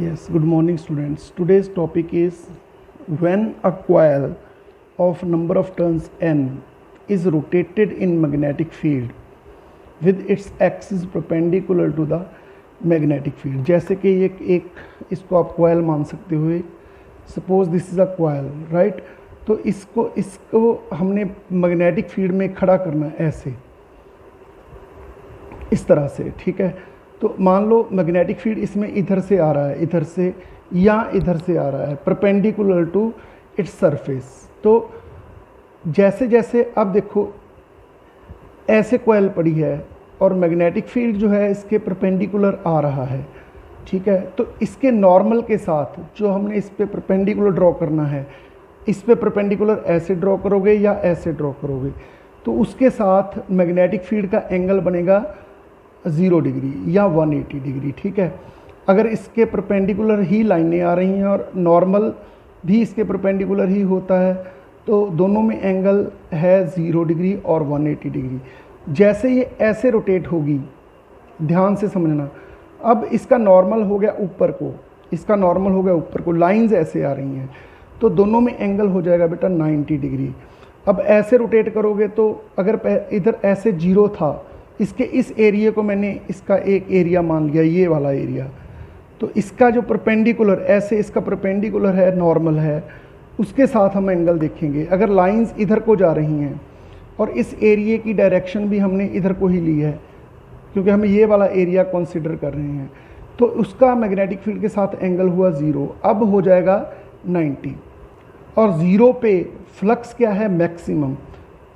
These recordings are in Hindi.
Yes, good morning students. Today's topic is when a coil of number of turns n is rotated in magnetic field with its axis perpendicular to the magnetic field. जैसे कि एक इसको आप coil मान सकते हो, suppose this is a coil, right? तो इसको हमने magnetic field में खड़ा करना है ऐसे, इस तरह से, ठीक है। तो मान लो मैग्नेटिक फील्ड इसमें इधर से आ रहा है, इधर से या इधर से आ रहा है, परपेंडिकुलर टू इट्स सरफेस। तो जैसे जैसे अब देखो ऐसे कॉइल पड़ी है और मैग्नेटिक फील्ड जो है इसके परपेंडिकुलर आ रहा है, ठीक है। तो इसके नॉर्मल के साथ जो हमने इस पे परपेंडिकुलर ड्रॉ करना है, इस पे परपेंडिकुलर ऐसे ड्रॉ करोगे या ऐसे ड्रॉ करोगे, तो उसके साथ मैग्नेटिक फील्ड का एंगल बनेगा 0 डिग्री या 180 डिग्री, ठीक है। अगर इसके परपेंडिकुलर ही लाइनें आ रही हैं और नॉर्मल भी इसके परपेंडिकुलर ही होता है, तो दोनों में एंगल है 0 डिग्री और 180 डिग्री। जैसे ये ऐसे रोटेट होगी, ध्यान से समझना, अब इसका नॉर्मल हो गया ऊपर को, इसका नॉर्मल हो गया ऊपर को, लाइंस ऐसे आ रही हैं, तो दोनों में एंगल हो जाएगा बेटा 90 डिग्री। अब ऐसे रोटेट करोगे तो अगर इधर ऐसे 0 था, इसके इस एरिया को मैंने इसका एक एरिया मान लिया, ये वाला एरिया, तो इसका जो परपेंडिकुलर ऐसे इसका परपेंडिकुलर है, नॉर्मल है, उसके साथ हम एंगल देखेंगे। अगर लाइंस इधर को जा रही हैं और इस एरिया की डायरेक्शन भी हमने इधर को ही ली है, क्योंकि हम ये वाला एरिया कंसीडर कर रहे हैं, तो उसका मैग्नेटिक फील्ड के साथ एंगल हुआ 0, अब हो जाएगा 90। और 0 पे फ्लक्स क्या है, मैक्सिमम,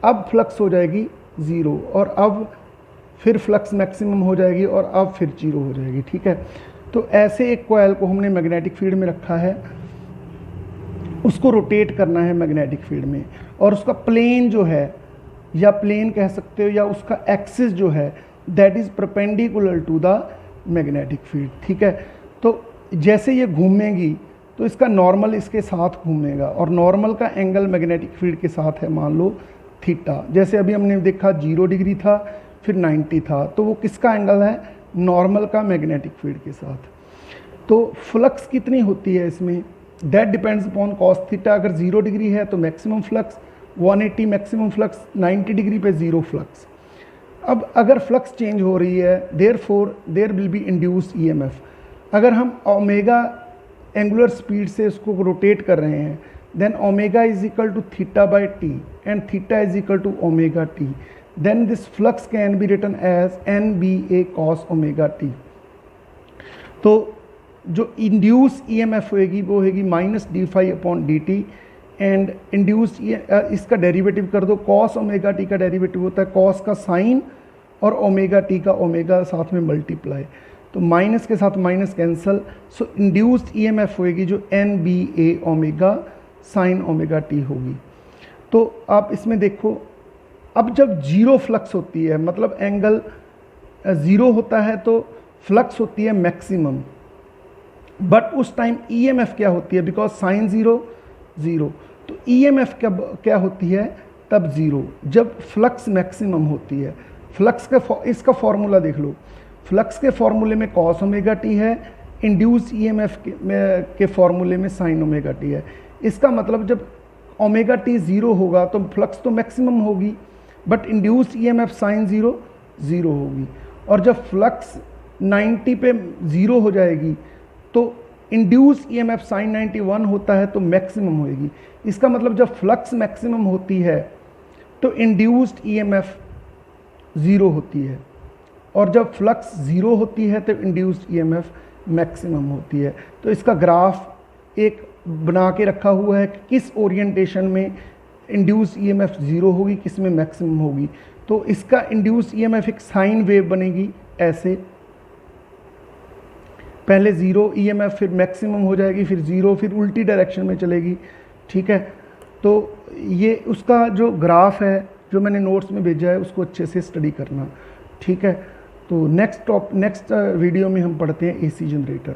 अब फ्लक्स हो जाएगी 0 और अब फिर फ्लक्स मैक्सिमम हो जाएगी और अब फिर 0 हो जाएगी, ठीक है। तो ऐसे एक कॉइल को हमने मैग्नेटिक फील्ड में रखा है, उसको रोटेट करना है मैग्नेटिक फील्ड में, और उसका प्लेन जो है, या प्लेन कह सकते हो, या उसका एक्सिस जो है, that is perpendicular to the magnetic field, ठीक है। तो जैसे ये घूमेगी तो इसका नॉर्मल इसके साथ घूमेगा, और नॉर्मल का एंगल मैग्नेटिक फील्ड के साथ है, मान लो थीटा। जैसे अभी हमने देखा 0 डिग्री था, फिर 90 था, तो वो किसका एंगल है, नॉर्मल का मैग्नेटिक फील्ड के साथ। तो फ्लक्स कितनी होती है इसमें, that depends upon cos theta. अगर 0 डिग्री है तो maximum flux 180, maximum flux 90 degree पे 0 फ्लक्स। अब अगर फ्लक्स चेंज हो रही है, there will be induced EMF. अगर हम ओमेगा एंगुलर स्पीड से उसको रोटेट कर रहे हैं, then omega is equal to theta by t and theta is equal to omega t, then this flux can be written as NBA cos omega t। तो जो इंड्यूस EMF होएगी वो होएगी -d∅/dt, एंड इंड्यूस इसका डेरिवेटिव कर दो, cos ओमेगा t का डेरिवेटिव होता है cos का साइन और ओमेगा t का ओमेगा साथ में मल्टीप्लाई, तो माइनस के साथ minus cancel, so induced EMF होएगी जो NBA omega sine omega t होगी। तो आप इसमें देखो, अब जब 0 फ्लक्स होती है, मतलब एंगल 0 होता है, तो फ्लक्स होती है मैक्सिमम, बट उस टाइम ईएमएफ क्या होती है, बिकॉज साइन 0 0, तो ईएमएफ क्या होती है तब 0, जब फ्लक्स मैक्सिमम होती है। फ्लक्स का इसका फॉर्मूला देख लो, फ्लक्स के फॉर्मूले में कॉस ओमेगा टी है, इंड्यूस ईएमएफ के फॉर्मूले में साइन ओमेगा टी है। इसका मतलब जब ओमेगा टी 0 होगा तो फ्लक्स तो मैक्सिमम होगी, बट इंड्यूस्ड ईएमएफ साइन 0 0 होगी, और जब फ्लक्स 90 पे 0 हो जाएगी तो इंड्यूस्ड ईएमएफ साइन 91 होता है तो मैक्सिमम होएगी। इसका मतलब जब फ्लक्स मैक्सिमम होती है तो इंड्यूस्ड ईएमएफ 0 होती है, और जब फ्लक्स 0 होती है तो इंड्यूस्ड ईएमएफ मैक्सिमम होती है। तो इसका ग्राफ एक बना के रखा हुआ है कि किस ओरिएंटेशन में इंड्यूस ईएमएफ 0 होगी, किस में मैक्सिमम होगी। तो इसका इंड्यूस ईएमएफ एक साइन वेव बनेगी ऐसे, पहले 0 ईएमएफ, फिर मैक्सिमम हो जाएगी, फिर 0, फिर उल्टी डायरेक्शन में चलेगी, ठीक है। तो ये उसका जो ग्राफ है जो मैंने नोट्स में भेजा है, उसको अच्छे से स्टडी करना, ठीक है। तो नेक्स्ट वीडियो में हम पढ़ते हैं एसी जनरेटर।